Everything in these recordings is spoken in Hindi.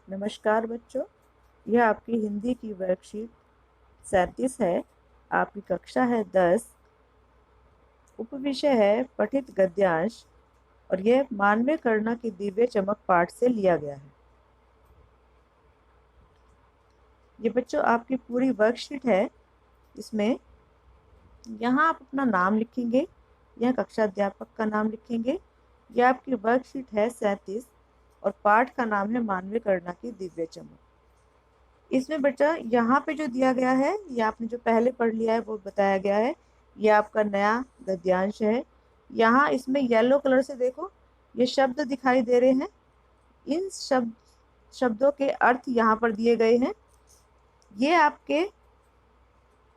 नमस्कार बच्चों, यह आपकी हिंदी की वर्कशीट 37 है। आपकी कक्षा है 10। उपविषय है पठित गद्यांश और यह मानवीय करुणा की दिव्य चमक पाठ से लिया गया है। ये बच्चों आपकी पूरी वर्कशीट है। इसमें यहाँ आप अपना नाम लिखेंगे, यह कक्षा अध्यापक का नाम लिखेंगे। यह आपकी वर्कशीट है 37 और पाठ का नाम है मानवीय करुणा की दिव्य चमक। इसमें बच्चा यहाँ पे जो दिया गया है, ये आपने जो पहले पढ़ लिया है वो बताया गया है। ये आपका नया गद्यांश है। यहाँ इसमें येलो कलर से देखो, ये शब्द दिखाई दे रहे हैं। इन शब्दों के अर्थ यहाँ पर दिए गए हैं। ये आपके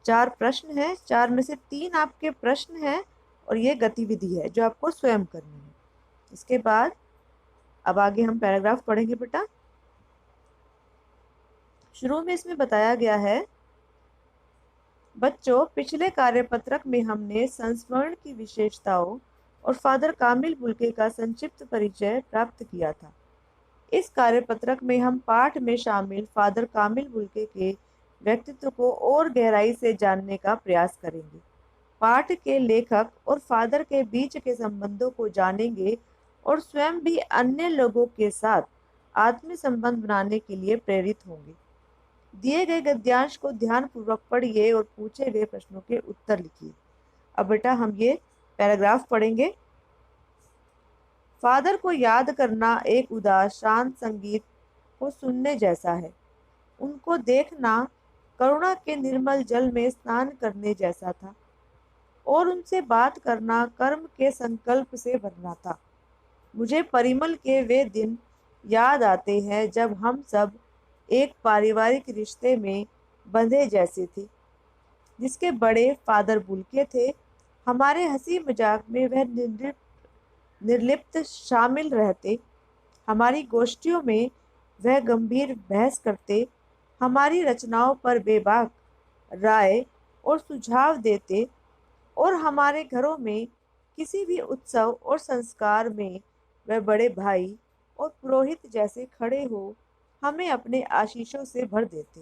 4 प्रश्न हैं, 4 में से 3 आपके प्रश्न हैं और ये गतिविधि है जो आपको स्वयं करनी है। इसके बाद अब आगे हम पैराग्राफ पढ़ेंगे बेटा। शुरू में इसमें बताया गया है, बच्चों पिछले कार्यपत्रक में हमने संस्मरण की विशेषताओं और फादर कामिल बुल्के का संक्षिप्त परिचय प्राप्त किया था। इस कार्यपत्रक में हम पाठ में शामिल फादर कामिल बुल्के के व्यक्तित्व को और गहराई से जानने का प्रयास करेंगे। पाठ के लेखक और फादर के बीच के संबंधों को जानेंगे और स्वयं भी अन्य लोगों के साथ आत्मीय संबंध बनाने के लिए प्रेरित होंगे। दिए गए गद्यांश को ध्यानपूर्वक पढ़िए और पूछे गए प्रश्नों के उत्तर लिखिए। अब बेटा हम ये पैराग्राफ पढ़ेंगे। फादर को याद करना एक उदास शांत संगीत को सुनने जैसा है। उनको देखना करुणा के निर्मल जल में स्नान करने जैसा था और उनसे बात करना कर्म के संकल्प से भरना था। मुझे परिमल के वे दिन याद आते हैं जब हम सब एक पारिवारिक रिश्ते में बंधे जैसे थे, जिसके बड़े फादर बुल्के थे। हमारे हंसी मजाक में वह निर्लिप्त शामिल रहते, हमारी गोष्ठियों में वह गंभीर बहस करते, हमारी रचनाओं पर बेबाक राय और सुझाव देते और हमारे घरों में किसी भी उत्सव और संस्कार में वह बड़े भाई और पुरोहित जैसे खड़े हो हमें अपने आशीषों से भर देते।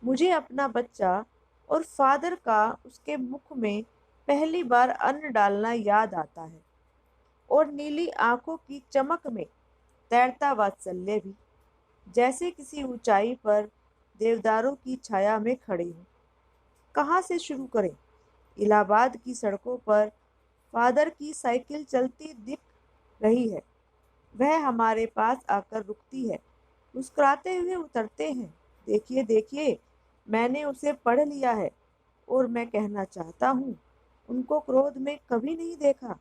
मुझे अपना बच्चा और फादर का उसके मुख में पहली बार अन्न डालना याद आता है और नीली आंखों की चमक में तैरता वात्सल्य भी, जैसे किसी ऊंचाई पर देवदारों की छाया में खड़े हो। कहाँ से शुरू करें? इलाहाबाद की सड़कों पर फादर की साइकिल चलती दिख रही है। वह हमारे पास आकर रुकती है, मुस्कुराते हुए उतरते हैं। देखिए देखिए, मैंने उसे पढ़ लिया है और मैं कहना चाहता हूँ, उनको क्रोध में कभी नहीं देखा,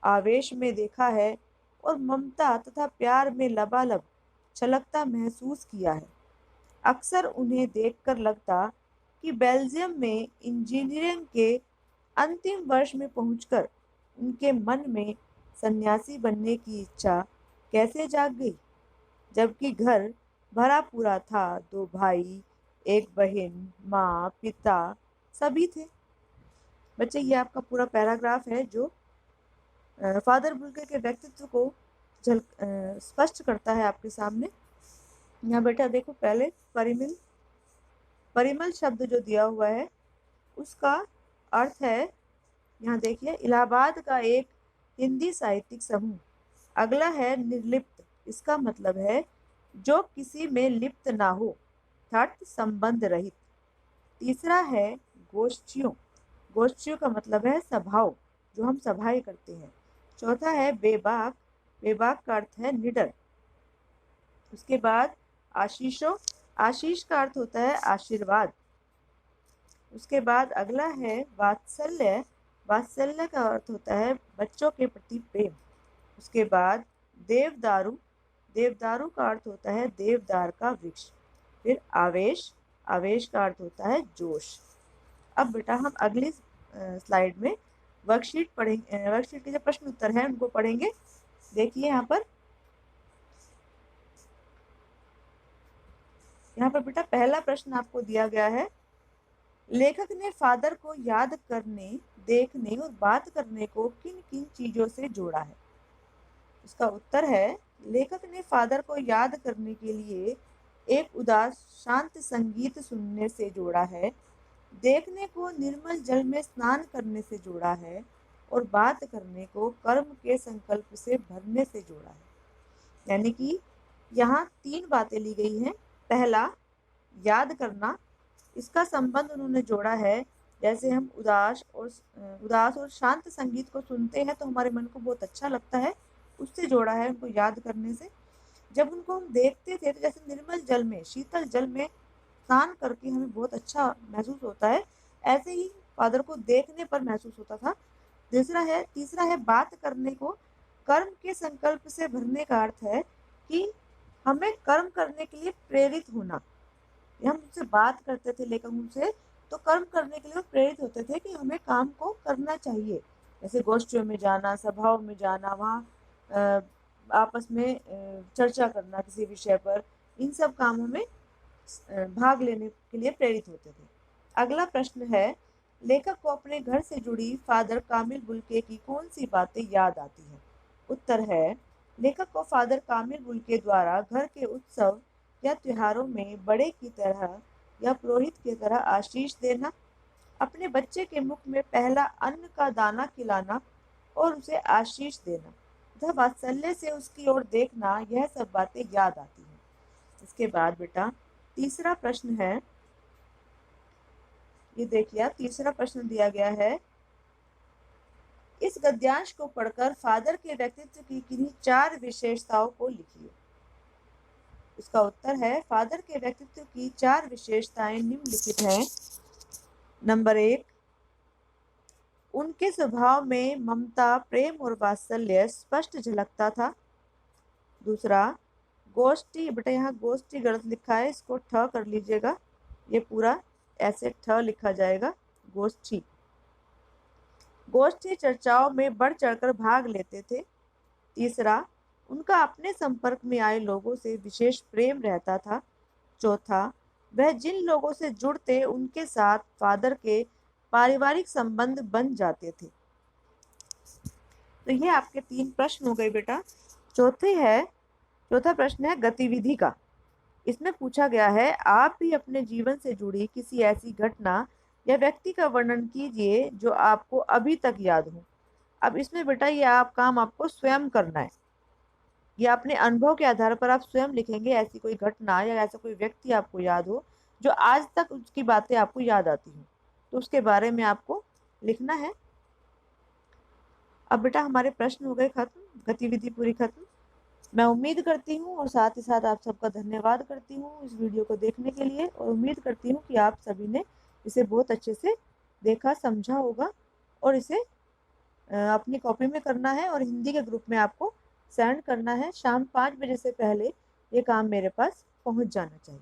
आवेश में देखा है और ममता तथा प्यार में लबालब छलकता महसूस किया है। अक्सर उन्हें देखकर लगता कि बेल्जियम में इंजीनियरिंग के अंतिम वर्ष में पहुंचकर उनके मन में सन्यासी बनने की इच्छा कैसे जाग गई, जबकि घर भरा पूरा था। 2 भाई, एक बहन, माँ, पिता सभी थे। बच्चे ये आपका पूरा पैराग्राफ है जो फादर बुल्के के व्यक्तित्व को स्पष्ट करता है आपके सामने। यहाँ बेटा देखो, पहले परिमल परिमल शब्द जो दिया हुआ है उसका अर्थ है, यहाँ देखिए, इलाहाबाद का एक हिंदी साहित्यिक समूह। अगला है निर्लिप्त, इसका मतलब है जो किसी में लिप्त ना हो, अर्थात संबंध रहित। तीसरा है गोष्ठियों, गोष्ठियों का मतलब है सभाओं, जो हम सभाएं करते हैं। चौथा है बेबाक, बेबाक का अर्थ है निडर। उसके बाद आशीषों, आशीष का अर्थ होता है आशीर्वाद। उसके बाद अगला है वात्सल्य, वात्सल्य का अर्थ होता है बच्चों के प्रति प्रेम। उसके बाद देवदारू, देवदारू का अर्थ होता है देवदार का वृक्ष। फिर आवेश, आवेश का अर्थ होता है जोश। अब बेटा हम अगली स्लाइड में वर्कशीट पढ़ेंगे, वर्कशीट के जो प्रश्न उत्तर हैं उनको पढ़ेंगे। देखिए यहाँ पर बेटा पहला प्रश्न आपको दिया गया है, लेखक ने फादर को याद करने, देखने और बात करने को किन किन चीजों से जोड़ा है? उसका उत्तर है, लेखक ने फादर को याद करने के लिए एक उदास शांत संगीत सुनने से जोड़ा है, देखने को निर्मल जल में स्नान करने से जोड़ा है और बात करने को कर्म के संकल्प से भरने से जोड़ा है। यानी कि यहाँ 3 बातें ली गई हैं। पहला, याद करना, इसका संबंध उन्होंने जोड़ा है। जैसे हम उदास और शांत संगीत को सुनते हैं तो हमारे मन को बहुत अच्छा लगता है, उससे जोड़ा है उनको याद करने से। जब उनको हम देखते थे तो जैसे निर्मल जल में, शीतल जल में स्नान करके हमें बहुत अच्छा महसूस होता है, ऐसे ही फादर को देखने पर महसूस होता था। तीसरा है बात करने को कर्म के संकल्प से भरने का अर्थ है कि हमें कर्म करने के लिए प्रेरित होना। हम उनसे बात करते थे लेकिन उनसे तो कर्म करने के लिए प्रेरित होते थे कि हमें काम को करना चाहिए। जैसे गोष्ठियों में जाना, सभाओं में जाना, वहाँ आपस में चर्चा करना किसी विषय पर, इन सब कामों में भाग लेने के लिए प्रेरित होते थे। अगला प्रश्न है, लेखक को अपने घर से जुड़ी फादर कामिल बुल्के की कौन सी बातें याद आती है? उत्तर है, लेखक को फादर कामिल बुल्के द्वारा घर के उत्सव या त्योहारों में बड़े की तरह या पुरोहित की तरह आशीष देना, अपने बच्चे के मुख में पहला अन्न का दाना खिलाना और उसे आशीष देना तथा वात्सल्य से उसकी ओर देखना, यह सब बातें याद आती हैं। इसके बाद बेटा तीसरा प्रश्न है, ये देखिए तीसरा प्रश्न दिया गया है, इस गद्यांश को पढ़कर फादर के व्यक्तित्व की किन्हीं 4 विशेषताओं को लिखिए। इसका उत्तर है, फादर के व्यक्तित्व की 4 विशेषताएं निम्नलिखित हैं। नंबर 1, उनके स्वभाव में ममता, प्रेम और वात्सल्य स्पष्ट झलकता था। दूसरा, गोष्ठी, बेटा यहाँ गोष्ठी गलत लिखा है, इसको ठ कर लीजिएगा, ये पूरा ऐसे ठ लिखा जाएगा, गोष्ठी। गोष्ठी चर्चाओं में बढ़ चढ़कर भाग लेते थे। तीसरा, उनका अपने संपर्क में आए लोगों से विशेष प्रेम रहता था। चौथा, वह जिन लोगों से जुड़ते उनके साथ फादर के पारिवारिक संबंध बन जाते थे। तो ये आपके 3 प्रश्न हो गए बेटा। चौथा प्रश्न है गतिविधि का। इसमें पूछा गया है, आप भी अपने जीवन से जुड़ी किसी ऐसी घटना या व्यक्ति का वर्णन कीजिए जो आपको अभी तक याद हो। अब इसमें बेटा ये काम आपको स्वयं करना है। ये अपने अनुभव के आधार पर आप स्वयं लिखेंगे, ऐसी कोई घटना या ऐसा कोई व्यक्ति आपको याद हो जो आज तक उसकी बातें आपको याद आती हैं, तो उसके बारे में आपको लिखना है। अब बेटा हमारे प्रश्न हो गए खत्म, गतिविधि पूरी खत्म। मैं उम्मीद करती हूँ और साथ ही साथ आप सबका धन्यवाद करती हूँ इस वीडियो को देखने के लिए, और उम्मीद करती हूँ कि आप सभी ने इसे बहुत अच्छे से देखा, समझा होगा और इसे अपनी कॉपी में करना है और हिंदी के ग्रुप में आपको सेंड करना है। शाम 5 बजे से पहले ये काम मेरे पास पहुँच जाना चाहिए।